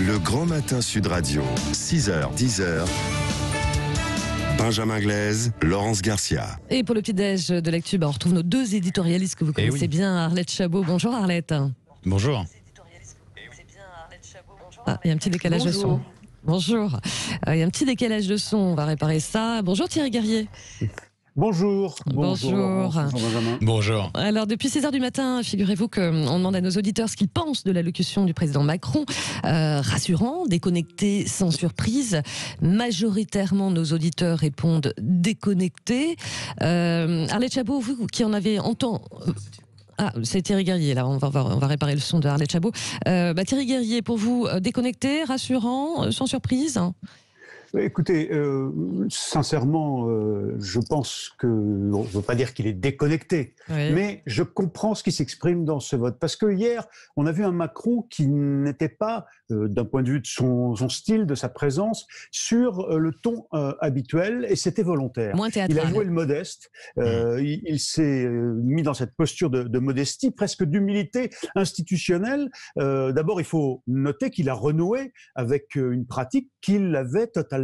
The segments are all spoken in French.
Le Grand Matin Sud Radio, 6h, 10h. Benjamin Glaise, Laurence Garcia. Et pour le petit-déj de l'Actu, on retrouve nos deux éditorialistes que vous connaissez bien, Arlette Chabot. Bonjour Arlette. Bonjour. Ah, il y a un petit décalage de son. Bonjour. Il y a un petit décalage de son, on va réparer ça. Bonjour Thierry Guerrier. Bonjour. Bonjour. Bonjour. Alors, depuis 6h du matin, figurez-vous qu'on demande à nos auditeurs ce qu'ils pensent de l'allocution du président Macron. Rassurant, déconnecté sans surprise. Majoritairement, nos auditeurs répondent déconnectés. Arlette Chabot, vous qui en avez entendu... Ah, c'est Thierry Guerrier, là, on va réparer le son de Arlette Chabot. Thierry Guerrier, pour vous, déconnecté, rassurant, sans surprise ? Écoutez, sincèrement, je pense que, on ne veut pas dire qu'il est déconnecté, mais je comprends ce qui s'exprime dans ce vote. Parce que hier, on a vu un Macron qui n'était pas, d'un point de vue de son style, de sa présence, sur le ton habituel, et c'était volontaire. Moins théâtral. Il a joué le modeste, il s'est mis dans cette posture de modestie, presque d'humilité institutionnelle. D'abord, il faut noter qu'il a renoué avec une pratique qu'il avait totalement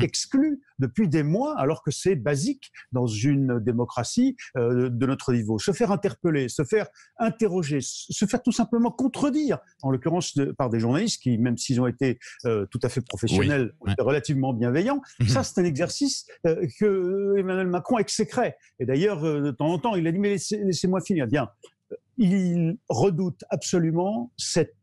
exclu depuis des mois, alors que c'est basique dans une démocratie de notre niveau. Se faire interpeller, se faire interroger, se faire tout simplement contredire, en l'occurrence par des journalistes qui, même s'ils ont été tout à fait professionnels, ont été relativement bienveillants. Ça, c'est un exercice que Emmanuel Macron exécrait. Et d'ailleurs, de temps en temps, il a dit « mais laissez-moi finir ». Bien, il redoute absolument cet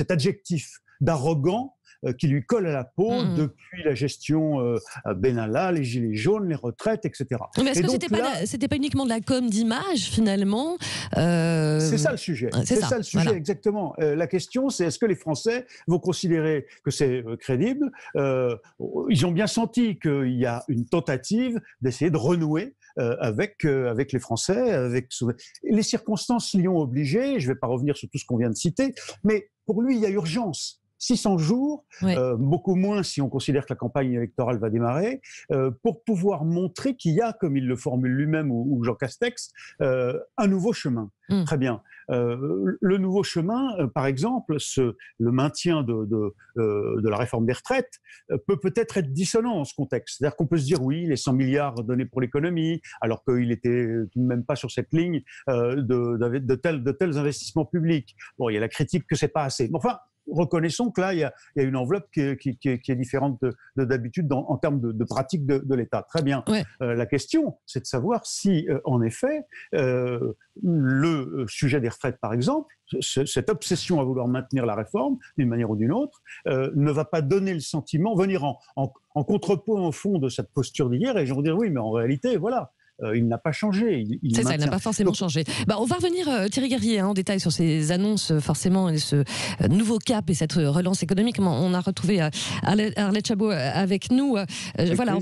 adjectif d'arrogant qui lui colle à la peau depuis la gestion Benalla, les gilets jaunes, les retraites, etc. Mais est-ce que c'était pas uniquement de la com d'image, finalement C'est ça le sujet. C'est ça le sujet, voilà. Exactement. La question, c'est est-ce que les Français vont considérer que c'est crédible Ils ont bien senti qu'il y a une tentative d'essayer de renouer avec les Français. Les circonstances l'y ont obligé. Je ne vais pas revenir sur tout ce qu'on vient de citer, mais pour lui, il y a urgence. 600 jours, beaucoup moins si on considère que la campagne électorale va démarrer, pour pouvoir montrer qu'il y a, comme il le formule lui-même ou Jean Castex, un nouveau chemin. Très bien. Le nouveau chemin, par exemple, le maintien de la réforme des retraites peut-être être dissonant en ce contexte. C'est-à-dire qu'on peut se dire, oui, les 100 milliards donnés pour l'économie, alors qu'il n'était tout de même pas sur cette ligne de tels investissements publics. Bon, il y a la critique que c'est pas assez. Mais enfin, reconnaissons que là, il y a une enveloppe qui est différente de d'habitude en termes de pratique de l'État. Très bien. La question, c'est de savoir si, en effet, le sujet des retraites, par exemple, cette obsession à vouloir maintenir la réforme, d'une manière ou d'une autre, ne va pas donner le sentiment, venir en contrepoint au fond de cette posture d'hier, et je vais dire oui, mais en réalité, voilà. Il n'a pas changé. C'est ça, il n'a pas forcément changé. On va revenir, Thierry Guerrier, en détail sur ces annonces, forcément, et ce nouveau cap et cette relance économique. On a retrouvé Arlette Chabot avec nous. Voilà,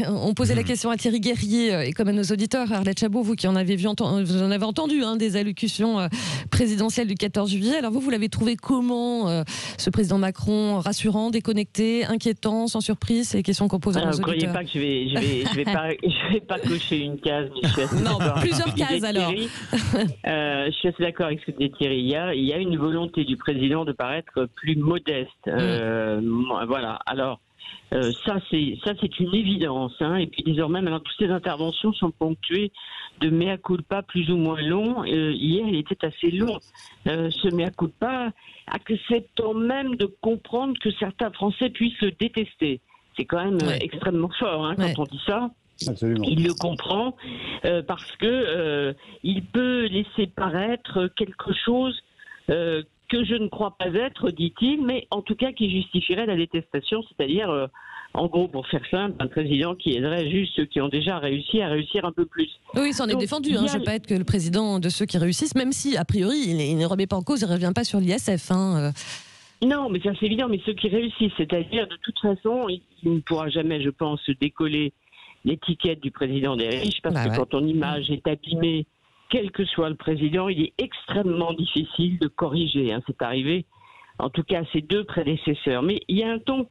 on posait la question à Thierry Guerrier et comme à nos auditeurs. Arlette Chabot, vous qui vous en avez entendu des allocutions présidentielles du 14 juillet. Alors vous l'avez trouvé comment, ce président Macron, rassurant, déconnecté, inquiétant, sans surprise? C'est les questions qu'on pose à nos auditeurs. Ne croyez pas que je vais pas cocher une case, mais je suis assez non, plusieurs cases alors. Je suis assez d'accord avec ce que dit Thierry. Il y a une volonté du président de paraître plus modeste. Voilà. Alors, ça c'est une évidence. Et puis désormais, maintenant, toutes ces interventions sont ponctuées de mea culpa plus ou moins long. Hier, il était assez long. Ce mea culpa, acceptant même de comprendre que certains Français puissent le détester. C'est quand même extrêmement fort quand on dit ça. Absolument. Il le comprend parce que il peut laisser paraître quelque chose que je ne crois pas être, dit-il, mais en tout cas qui justifierait la détestation, c'est-à-dire, en gros, pour faire simple, un président qui aiderait juste ceux qui ont déjà réussi à réussir un peu plus. Oui, il s'en est défendu. Je ne veux pas être que le président de ceux qui réussissent, même si, a priori, il ne remet pas en cause, il ne revient pas sur l'ISF. Non, mais ça c'est évident, mais ceux qui réussissent, c'est-à-dire, de toute façon, il ne pourra jamais, je pense, décoller l'étiquette du président des riches, parce que quand ton image est abîmée, quel que soit le président, il est extrêmement difficile de corriger. C'est arrivé, en tout cas, à ses deux prédécesseurs. Mais il y a un ton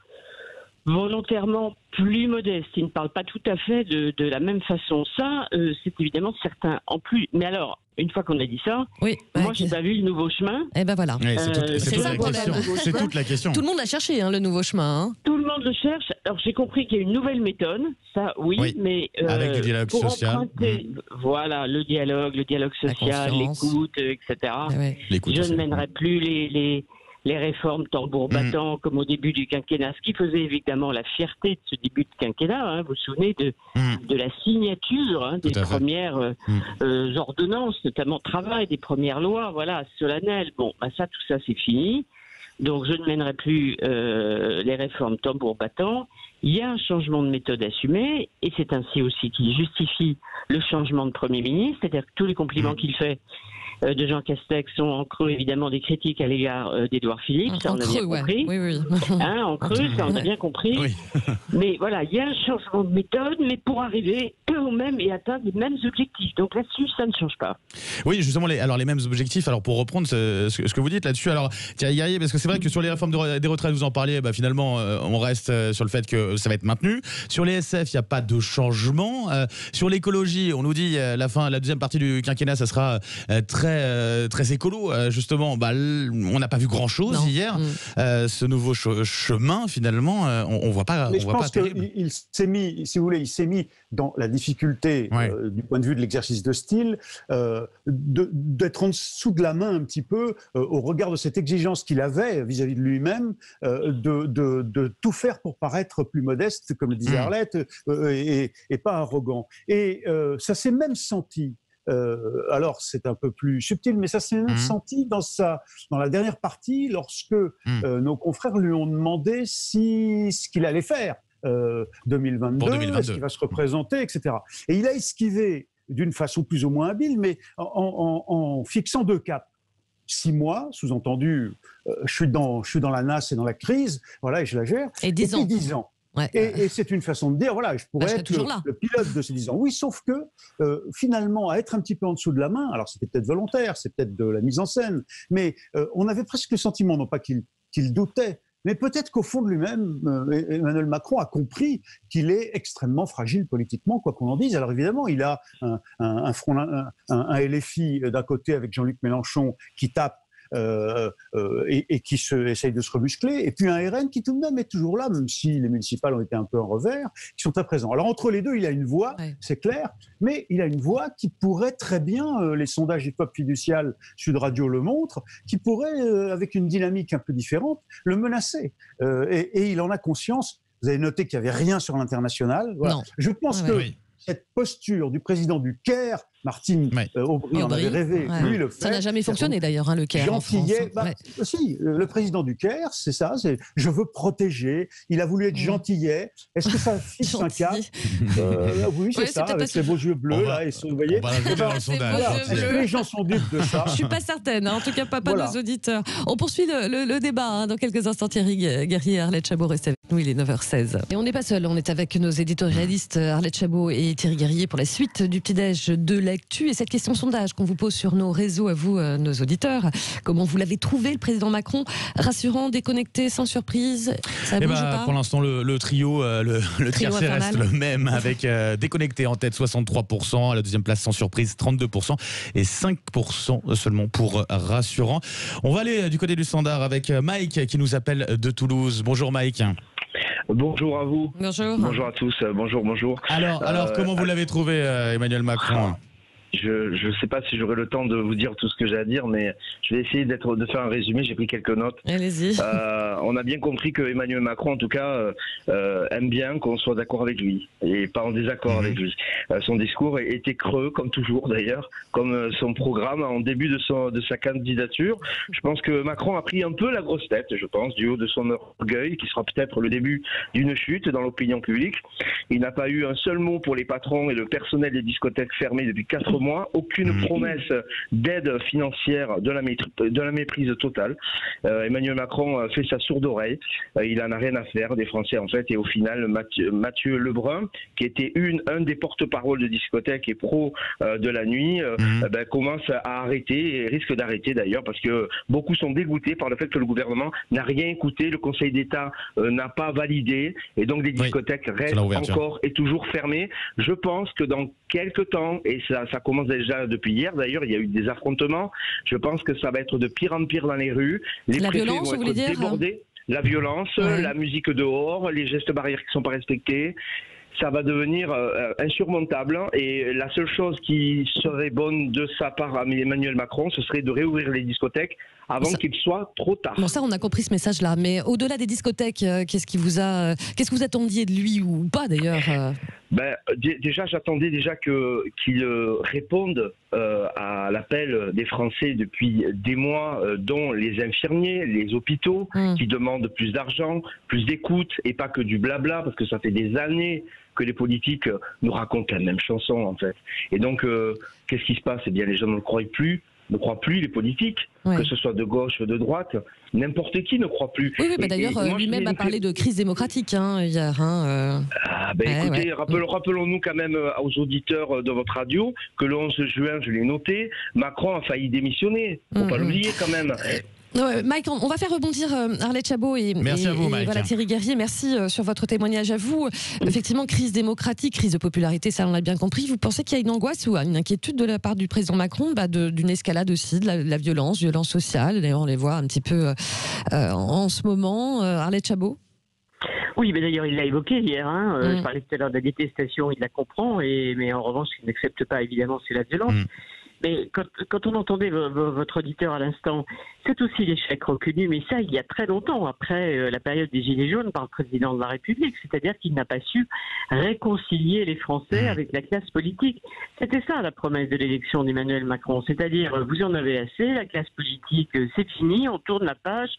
volontairement plus modeste. Il ne parle pas tout à fait de la même façon. Ça, c'est évidemment certain. En plus, mais alors, une fois qu'on a dit ça, Oui. moi, j'ai pas vu le nouveau chemin. Eh ben voilà. Ouais, c'est toute ça la le problème. question. C'est toute la question. Tout le monde l'a cherché, hein, le nouveau chemin. Hein. Tout le monde le cherche. Alors, j'ai compris qu'il y a une nouvelle méthode. Ça, oui. Mais avec du dialogue pour social. emprunter, voilà, le dialogue social, l'écoute, etc. Ouais. Je ne mènerai plus les réformes tambour battant comme au début du quinquennat, ce qui faisait évidemment la fierté de ce début de quinquennat. Hein, vous vous souvenez de la signature des premières ordonnances, notamment travail, des premières lois, voilà, solennelles. Bon, bah ça, tout ça, c'est fini. Donc, je ne mènerai plus les réformes tambour battant. Il y a un changement de méthode assumé, et c'est ainsi aussi qu'il justifie le changement de Premier ministre, c'est-à-dire que tous les compliments qu'il fait de Jean Castex sont en creux, évidemment, des critiques à l'égard d'Édouard Philippe, ça on a bien compris. Oui. Hein, en creux, ça on a bien compris. Oui. Mais voilà, il y a un changement de méthode, mais pour arriver au même et atteindre les mêmes objectifs. Donc là-dessus, ça ne change pas. Oui, justement, les mêmes objectifs. Alors pour reprendre ce que vous dites là-dessus, alors Thierry Garrier, parce que c'est vrai que sur les réformes des retraites, vous en parliez, bah, finalement, on reste sur le fait que ça va être maintenu. Sur les SF, il n'y a pas de changement. Sur l'écologie, on nous dit la deuxième partie du quinquennat, ça sera très écolo. Justement, bah, on n'a pas vu grand-chose hier. Ce nouveau chemin, finalement, on voit pas. Mais je pense qu'il s'est mis, si vous voulez, il s'est mis dans la difficulté du point de vue de l'exercice de style, d'être en dessous de la main un petit peu au regard de cette exigence qu'il avait vis-à-vis de lui-même, de tout faire pour paraître plus modeste, comme le disait Arlette, et pas arrogant. Et ça s'est même senti. Alors c'est un peu plus subtil, mais ça s'est même senti dans la dernière partie lorsque nos confrères lui ont demandé ce qu'il allait faire 2022, est-ce qu'il va se représenter, etc. Et il a esquivé d'une façon plus ou moins habile, mais en fixant 2 caps. 6 mois, sous-entendu, je suis dans la nasse et dans la crise, voilà, et je la gère. Et 10 ans. Puis 10 ans. Ouais. Et c'est une façon de dire, voilà, je pourrais être le pilote de ces 10 ans. Oui, sauf que finalement, à être un petit peu en dessous de la main, alors c'était peut-être volontaire, c'est peut-être de la mise en scène, mais on avait presque le sentiment, non pas qu'il doutait, mais peut-être qu'au fond de lui-même, Emmanuel Macron a compris qu'il est extrêmement fragile politiquement, quoi qu'on en dise. Alors évidemment, il a un LFI d'un côté avec Jean-Luc Mélenchon qui tape et qui essaye de se remuscler, et puis un RN qui tout de même est toujours là, même si les municipales ont été un peu en revers, qui sont à présent. Alors entre les deux, il a une voix, c'est clair, mais il a une voix qui pourrait très bien, les sondages hip-hop fiducial Sud Radio le montrent, qui pourrait, avec une dynamique un peu différente, le menacer. Et il en a conscience. Vous avez noté qu'il n'y avait rien sur l'international. Voilà. Je pense que cette posture du président du Caire, Martine Aubry en avait rêvé, lui le fait. Ça n'a jamais fonctionné d'ailleurs, hein, le Caire gentillet, en France. Si, le président du Caire, c'est ça, c'est je veux protéger, il a voulu être gentillet. Est-ce que ça fixe un cap Oui, c'est ça, avec ses beaux yeux bleus, là, et vous voyez. Les gens sont dupes de ça. Je ne suis pas certaine, hein, en tout cas pas nos auditeurs. On poursuit le débat dans quelques instants. Thierry Garrier et Arlette Chabot, restez avec nous, il est 9h16. Et on n'est pas seul, on est avec nos éditorialistes Arlette Chabot et Thierry Garrier pour la suite du petit-déj de l'actu. Et cette question sondage qu'on vous pose sur nos réseaux, à vous, nos auditeurs, comment vous l'avez trouvé, le président Macron? Rassurant, déconnecté, sans surprise? Ça bouge pas? Pour l'instant, le trio, le tiercé reste le même, avec déconnecté en tête 63%, à la deuxième place sans surprise 32%, et 5% seulement pour rassurant. On va aller du côté du standard avec Mike qui nous appelle de Toulouse. Bonjour Mike. Bonjour à vous. Bonjour. Bonjour à tous. Bonjour. Alors comment vous l'avez trouvé, Emmanuel Macron? Je ne sais pas si j'aurai le temps de vous dire tout ce que j'ai à dire, mais je vais essayer de faire un résumé. J'ai pris quelques notes. Allez-y. On a bien compris que Emmanuel Macron, en tout cas, aime bien qu'on soit d'accord avec lui et pas en désaccord avec lui. Son discours était creux, comme toujours d'ailleurs, comme son programme en début de sa candidature. Je pense que Macron a pris un peu la grosse tête, je pense, du haut de son orgueil, qui sera peut-être le début d'une chute dans l'opinion publique. Il n'a pas eu un seul mot pour les patrons et le personnel des discothèques fermées depuis 4 mois, aucune promesse d'aide financière, de la méprise totale. Emmanuel Macron fait sa sourde oreille, il en a rien à faire des Français en fait, et au final Mathieu Lebrun, qui était un des porte-parole de discothèque et pro de la nuit, commence à arrêter et risque d'arrêter d'ailleurs, parce que beaucoup sont dégoûtés par le fait que le gouvernement n'a rien écouté, le Conseil d'État n'a pas validé, et donc les discothèques restent encore et toujours fermées. Je pense que dans quelques temps, et ça commence déjà depuis hier d'ailleurs, il y a eu des affrontements. Je pense que ça va être de pire en pire dans les rues. Les La préfets violence, vont vous voulez être dire débordés. La violence, Ouais. la musique dehors, les gestes barrières qui ne sont pas respectés. Ça va devenir insurmontable. Et la seule chose qui serait bonne de sa part à Emmanuel Macron, ce serait de réouvrir les discothèques avant qu'il soit trop tard. Bon, ça, on a compris ce message-là. Mais au-delà des discothèques, qu'est-ce que vous attendiez de lui ou pas d'ailleurs Déjà, j'attendais qu'il réponde à l'appel des Français depuis des mois, dont les infirmiers, les hôpitaux, qui demandent plus d'argent, plus d'écoute, et pas que du blabla, parce que ça fait des années que les politiques nous racontent la même chanson, en fait. Et donc, qu'est-ce qui se passe? Eh bien, les gens ne croient plus les politiques, que ce soit de gauche ou de droite. N'importe qui ne croit plus. Oui, d'ailleurs, lui-même a parlé de crise démocratique hier. Écoutez, rappelons-nous quand même aux auditeurs de votre radio que le 11 juin, je l'ai noté, Macron a failli démissionner. Faut pas l'oublier quand même. Mike, on va faire rebondir Arlette Chabot et Thierry Guerrier. Merci sur votre témoignage à vous. Effectivement, crise démocratique, crise de popularité, ça on l'a bien compris. Vous pensez qu'il y a une angoisse ou une inquiétude de la part du président Macron d'une escalade aussi, de la violence sociale? D'ailleurs, on les voit un petit peu en ce moment. Arlette Chabot? Oui, mais d'ailleurs, il l'a évoqué hier. Je parlais tout à l'heure de la détestation, il la comprend, mais en revanche, ce qu'il n'accepte pas, évidemment, c'est la violence. Mais quand on entendait votre auditeur à l'instant, c'est aussi l'échec reconnu, mais ça, il y a très longtemps, après la période des Gilets jaunes par le président de la République, c'est-à-dire qu'il n'a pas su réconcilier les Français avec la classe politique. C'était ça la promesse de l'élection d'Emmanuel Macron, c'est-à-dire vous en avez assez, la classe politique, c'est fini, on tourne la page.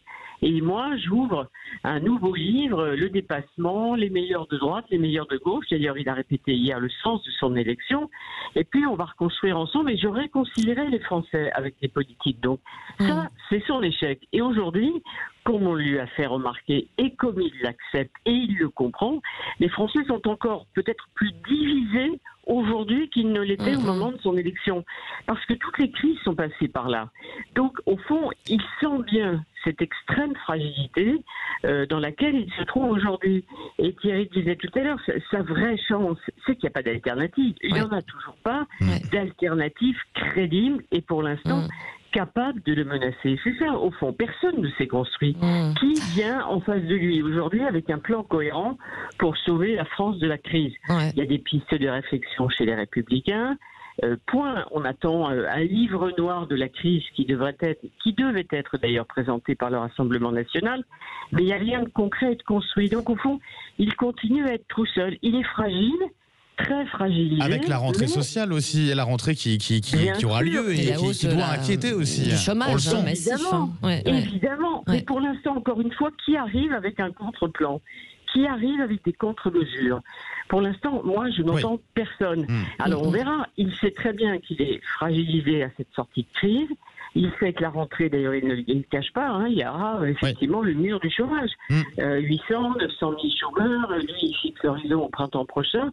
Et moi, j'ouvre un nouveau livre, le dépassement, les meilleurs de droite, les meilleurs de gauche. D'ailleurs, il a répété hier le sens de son élection. Et puis, on va reconstruire ensemble et je réconcilierai les Français avec les politiques. Donc, ça, c'est son échec. Et aujourd'hui, comme on lui a fait remarquer et comme il l'accepte et il le comprend, les Français sont encore peut-être plus divisés aujourd'hui qu'ils ne l'étaient au moment de son élection. Parce que toutes les crises sont passées par là. Donc, au fond, il sent bien cette extrême fragilité dans laquelle il se trouve aujourd'hui. Et Thierry disait tout à l'heure, sa vraie chance, c'est qu'il n'y a pas d'alternative. Il n'y en a toujours pas d'alternative crédible et pour l'instant capable de le menacer. C'est ça, au fond, personne ne s'est construit. Qui vient en face de lui aujourd'hui avec un plan cohérent pour sauver la France de la crise? Il y a des pistes de réflexion chez les Républicains. On attend un livre noir de la crise qui devait être d'ailleurs présenté par le Rassemblement national, mais il n'y a rien de concret et de construit. Donc au fond, il continue à être tout seul. Il est fragile, très fragilisé. Avec la rentrée sociale aussi, et la rentrée qui aura lieu et qui doit inquiéter aussi. Le chômage, évidemment. Mais pour l'instant, encore une fois, qui arrive avec un contre-plan? Qui arrive avec des contre-mesures? Pour l'instant, moi, je n'entends personne. Alors, on verra. Il sait très bien qu'il est fragilisé à cette sortie de crise. Il sait que la rentrée, d'ailleurs, il ne le cache pas, il y aura effectivement le mur du chômage. 800, 900 000 chômeurs, lui, il fixe l'horizon au printemps prochain.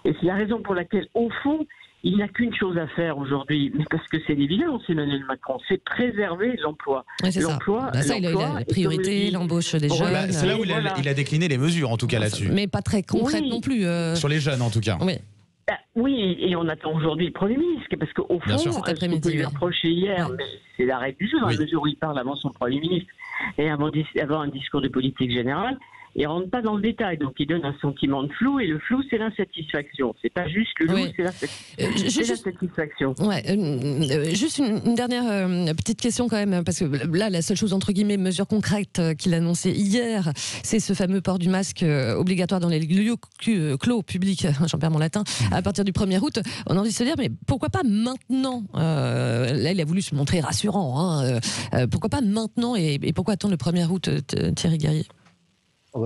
Et c'est la raison pour laquelle, au fond, il n'a qu'une chose à faire aujourd'hui, mais parce que c'est l'évidence, Emmanuel Macron, c'est préserver l'emploi. L'emploi, il a la priorité, l'embauche des jeunes. C'est là où il a décliné les mesures, en tout cas, là-dessus. Mais pas très concrète non plus. Sur les jeunes, en tout cas. Oui, et on attend aujourd'hui le Premier ministre, parce qu'au fond, ce qu'on peut lui reprocher hier, mais c'est la règle du jeu, dans la mesure où il parle avant son Premier ministre et avant un discours de politique générale, il ne rentre pas dans le détail, donc il donne un sentiment de flou, et le flou, c'est l'insatisfaction. C'est pas juste le loup, c'est l'insatisfaction. Juste une dernière petite question quand même, parce que là, la seule chose, entre guillemets, mesure concrète qu'il a annoncée hier, c'est ce fameux port du masque obligatoire dans les lieux clos publics, j'en perds mon latin, à partir du 1er août. On a envie de se dire, mais pourquoi pas maintenant? Là, il a voulu se montrer rassurant. Pourquoi pas maintenant et pourquoi attendre le 1er août, Thierry Guerrier?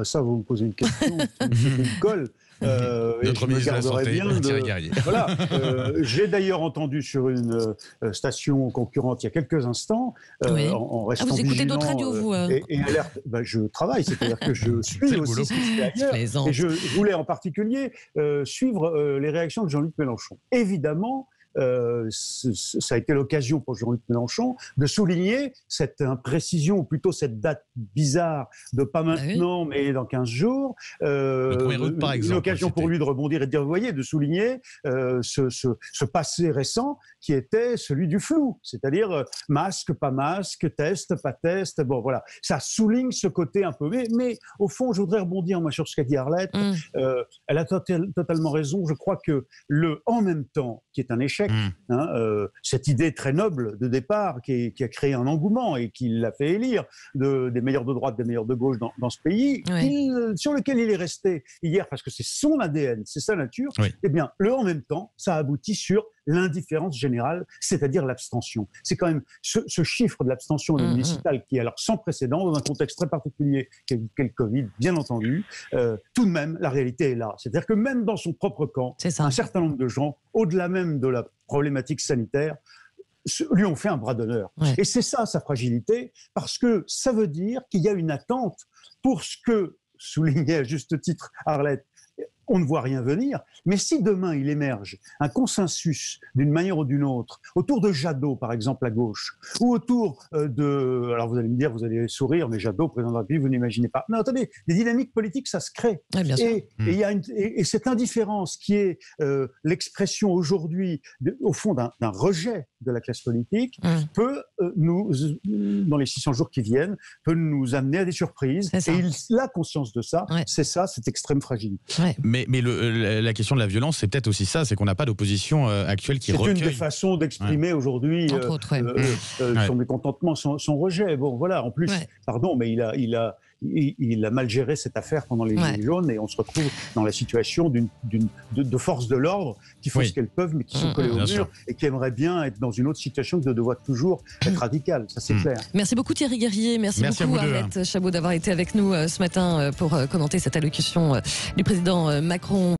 Ça, vous me posez une question qui me colle. Notre ministre de la Santé, Thierry Guerrier. Voilà. J'ai d'ailleurs entendu sur une station concurrente il y a quelques instants, en restant vous écoutez d'autres radios, vous et alerte. Je travaille, c'est-à-dire que je suis aussi ce qui se fait ailleurs. Et je voulais en particulier suivre les réactions de Jean-Luc Mélenchon. Évidemment, ça a été l'occasion pour Jean-Luc Mélenchon de souligner cette imprécision, ou plutôt cette date bizarre de pas maintenant, mais dans 15 jours. Le 1er août, par exemple. L'occasion pour lui de rebondir et de dire, vous voyez, de souligner ce passé récent qui était celui du flou, c'est-à-dire masque, pas masque, test, pas test. Bon, voilà, ça souligne ce côté un peu. Mais au fond, je voudrais rebondir moi sur ce qu'a dit Arlette. Elle a totalement raison. Je crois que le en même temps, qui est un échec, cette idée très noble de départ qui a créé un engouement et qui l'a fait élire des meilleurs de droite, des meilleurs de gauche dans ce pays, sur lequel il est resté hier parce que c'est son ADN, c'est sa nature. Eh bien, le en même temps, ça aboutit sur l'indifférence générale, c'est-à-dire l'abstention. C'est quand même ce chiffre de l'abstention municipale qui est alors sans précédent dans un contexte très particulier qu'est le Covid, bien entendu. Tout de même, la réalité est là. C'est-à-dire que même dans son propre camp, un certain nombre de gens, au-delà même de la problématique sanitaire, lui ont fait un bras d'honneur. Et c'est ça sa fragilité, parce que ça veut dire qu'il y a une attente pour ce que soulignait à juste titre Arlette. On ne voit rien venir, mais si demain il émerge un consensus d'une manière ou d'une autre, autour de Jadot par exemple à gauche, ou autour alors vous allez me dire, vous allez sourire, mais Jadot, président de la République, vous n'imaginez pas. Non, attendez, les dynamiques politiques, ça se crée. Et cette indifférence qui est l'expression aujourd'hui, au fond, d'un rejet de la classe politique, peut dans les 600 jours qui viennent, peut nous amener à des surprises. Et il a conscience de ça. C'est ça, cette extrême fragilité. Mais la question de la violence, c'est peut-être aussi ça, c'est qu'on n'a pas d'opposition actuelle qui recueille. C'est une des façons d'exprimer aujourd'hui son mécontentement, son rejet. Bon, voilà, en plus, pardon, mais il a mal géré cette affaire pendant les Gilets jaunes et on se retrouve dans la situation de forces de l'ordre qui font ce qu'elles peuvent mais qui sont collées au mur et qui aimeraient bien être dans une autre situation que de devoir toujours être radicales, ça c'est clair. Merci beaucoup Thierry Guerrier, merci beaucoup Arlette Chabot d'avoir été avec nous ce matin pour commenter cette allocution du président Macron.